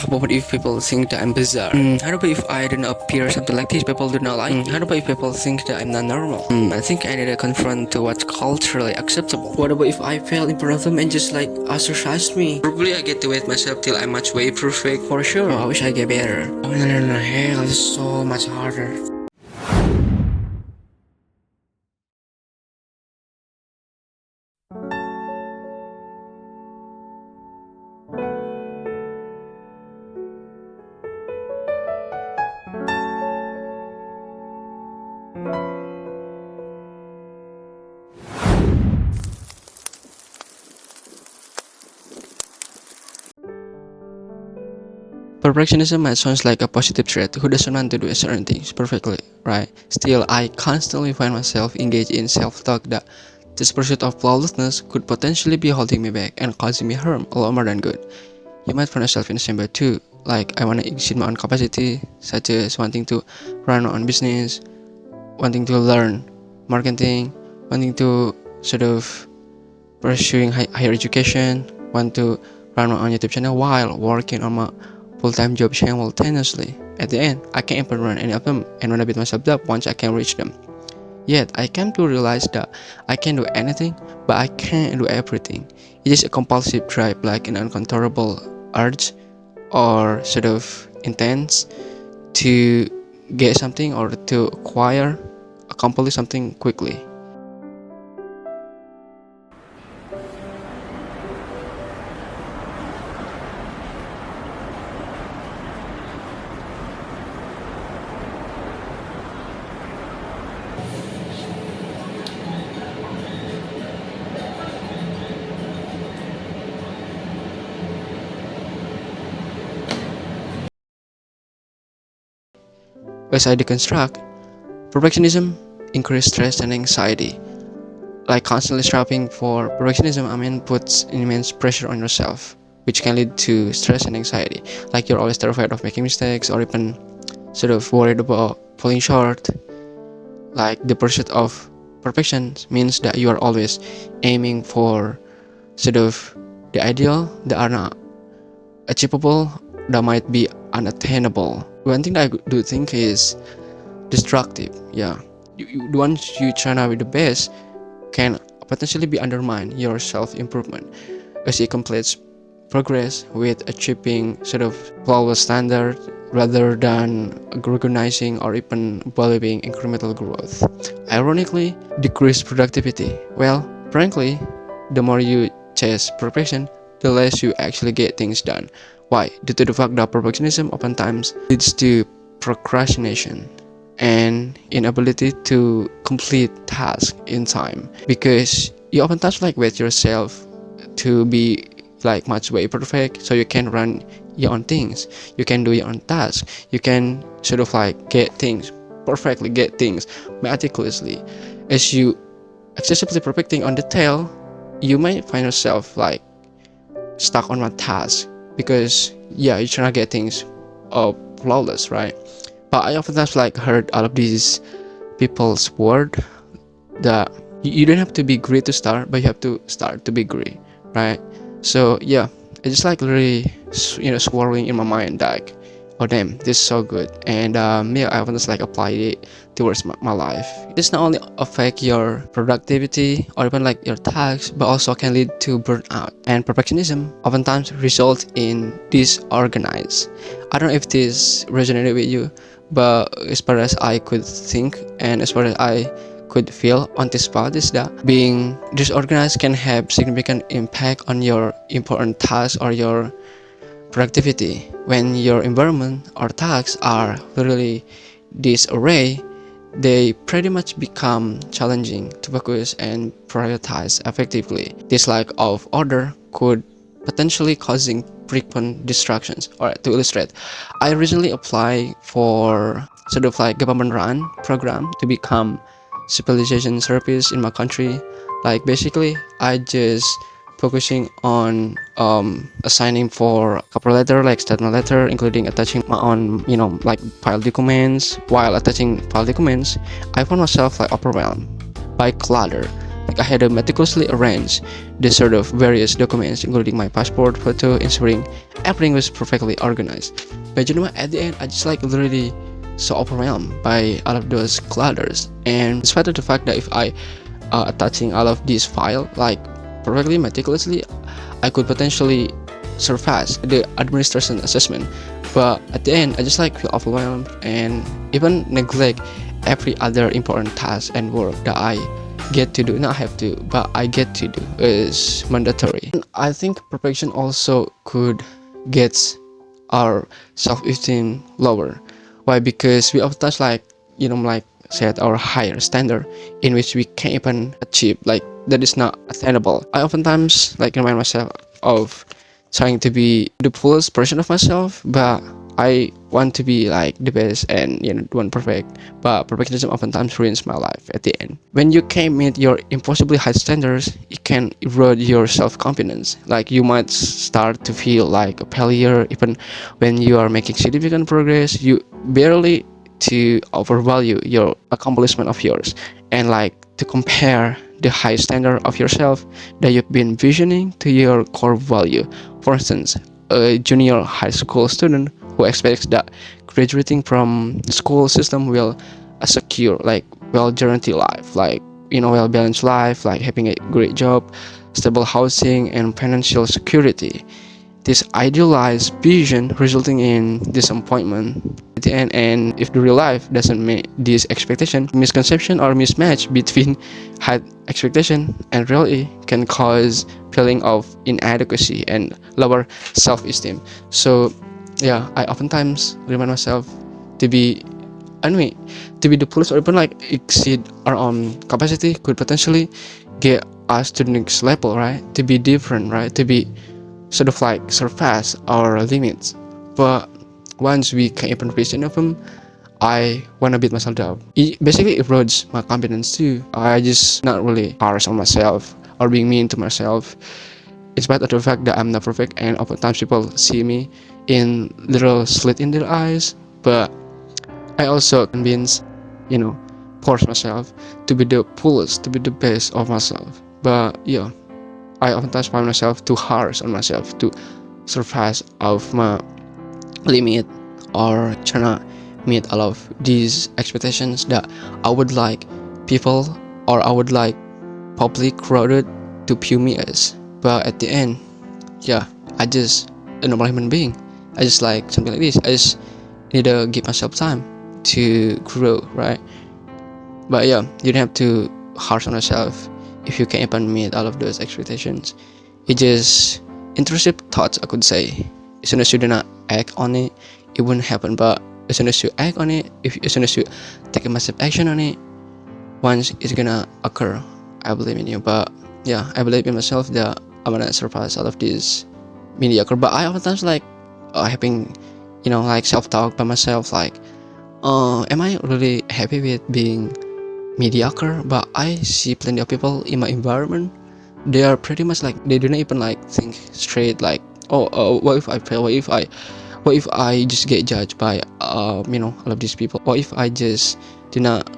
What if people think that I'm bizarre? How about if I don't appear something like this? People do not like me. How about if people think that I'm not normal? I think I need to confront to what's culturally acceptable. What about if I fail in front of them and just like ostracize me? Probably I get to wait myself till I'm much way perfect. For sure. I wish I get better. Oh no, hell, it's so much harder. Perfectionism might sound like a positive trait. Who doesn't want to do certain things perfectly, right? Still, I constantly find myself engaged in self-talk that this pursuit of flawlessness could potentially be holding me back and causing me harm a lot more than good. You might find yourself in the same boat too. Like, I want to exceed my own capacity, such as wanting to run my own business, wanting to learn marketing, wanting to sort of pursuing higher education, want to run my own YouTube channel while working on my full-time job simultaneously. At the end, I can't even run any of them, and when I beat myself up once I can reach them. Yet, I came to realize that I can do anything, but I can't do everything. It is a compulsive drive, like an uncontrollable urge or sort of intense to get something or to accomplish something quickly. As I deconstruct, perfectionism increases stress and anxiety. Like constantly striving for perfectionism, puts immense pressure on yourself, which can lead to stress and anxiety. Like you're always terrified of making mistakes or even sort of worried about falling short. Like the pursuit of perfection means that you are always aiming for sort of the ideal that are not achievable, that might be unattainable. One thing that I do think is destructive. Yeah, once you try to be the best, can potentially be undermine your self-improvement as it completes progress with achieving sort of flawless standard rather than recognizing or even valuing incremental growth. Ironically, decreased productivity. Well, frankly, the more you chase perfection, the less you actually get things done. Why? Due to the fact that perfectionism oftentimes leads to procrastination and inability to complete tasks in time, because you oftentimes like wait yourself to be like much way perfect so you can run your own things, you can do your own tasks, you can sort of like get things perfectly, get things meticulously. As you excessively perfecting on detail, you might find yourself like stuck on one task because you're trying to get things flawless, right? But I often have like heard all of these people's word that you don't have to be great to start, but you have to start to be great, right? So yeah, it's just like really swirling in my mind like, oh damn, this is so good. And yeah, I often just like apply it towards my life. This not only affect your productivity or even like your tasks, but also can lead to burnout. And perfectionism oftentimes results in disorganized. I don't know if this resonated with you, but as far as I could think and as far as I could feel on this spot is that being disorganized can have significant impact on your important tasks or your productivity. When your environment or tasks are really disarray, they pretty much become challenging to focus and prioritize effectively. This lack of order could potentially causing frequent distractions. Alright, to illustrate, I recently applied for sort of like government run program to become civilization service in my country. Like basically I just focusing on assigning for cover letter, like statement letter, including attaching my own like file documents. While attaching file documents, I found myself like overwhelmed by clutter, Like I had to meticulously arrange this sort of various documents, including my passport, photo, ensuring everything was perfectly organized. But you know what? At the end, I just like literally so overwhelmed by all of those clutters. And despite of the fact that if I attaching all of these file like perfectly meticulously, I could potentially surpass the administration assessment. But at the end, I just like feel overwhelmed and even neglect every other important task and work that I get to do. Not have to, but I get to do is mandatory. And I think perfection also could get our self-esteem lower. Why? Because we often like like set our higher standard in which we can't even achieve, like that is not attainable. I oftentimes like remind myself of trying to be the fullest version of myself, but I want to be like the best and the one perfect. But perfectionism oftentimes ruins my life at the end. When you can't meet your impossibly high standards, it can erode your self-confidence. Like you might start to feel like a failure even when you are making significant progress. You barely to overvalue your accomplishment of yours, and like to compare the high standard of yourself that you've been visioning to your core value. For instance, a junior high school student who expects that graduating from the school system will a secure, like well guaranteed life, like well balanced life, like having a great job, stable housing, and financial security. This idealized vision resulting in disappointment at the end, and if the real life doesn't meet this expectation, misconception or mismatch between high expectation and reality can cause feeling of inadequacy and lower self-esteem. So yeah, I oftentimes remind myself to be anyway to be the fullest or even like exceed our own capacity could potentially get us to the next level, right? To be different, right? To be sort of like surpass our limits. But once we can't even reach any of them, I wanna beat myself down. It basically erodes my confidence too. I just not really harsh on myself or being mean to myself, in spite of the fact that I'm not perfect and oftentimes people see me in little slit in their eyes. But I also convince, force myself to be the fullest, to be the best of myself. But yeah, I oftentimes find myself too harsh on myself to surpass of my limit or trying to meet all of these expectations that I would like people or I would like public crowded to view me as. But at the end, yeah, I just a normal human being. I just like something like this. I just need to give myself time to grow, right? But yeah, you don't have to harsh on yourself if you can't even meet all of those expectations. It's just intrusive thoughts, I could say. As soon as you do not act on it, it wouldn't happen. But as soon as you act on it, as soon as you take a massive action on it, once it's gonna occur. I believe in you. But yeah, I believe in myself that I'm gonna surpass all of this mediocre. But I oftentimes like having, like self-talk by myself, like, am I really happy with being mediocre? But I see plenty of people in my environment, they are pretty much like they do not even like think straight, like, what if I fail, what if I just get judged by all of these people, what if I just do not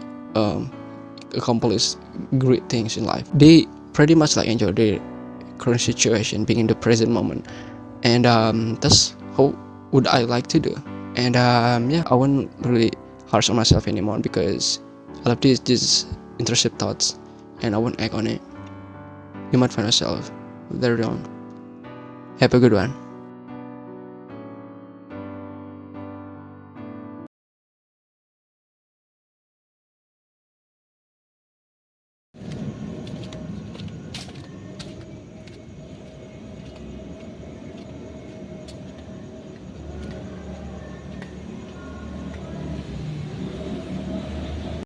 accomplish great things in life. They pretty much like enjoy their current situation, being in the present moment, and that's how would I like to do. And yeah, I won't really harsh on myself anymore because all of these just intrusive thoughts, and I won't act on it. You might find yourself later on. Have a good one.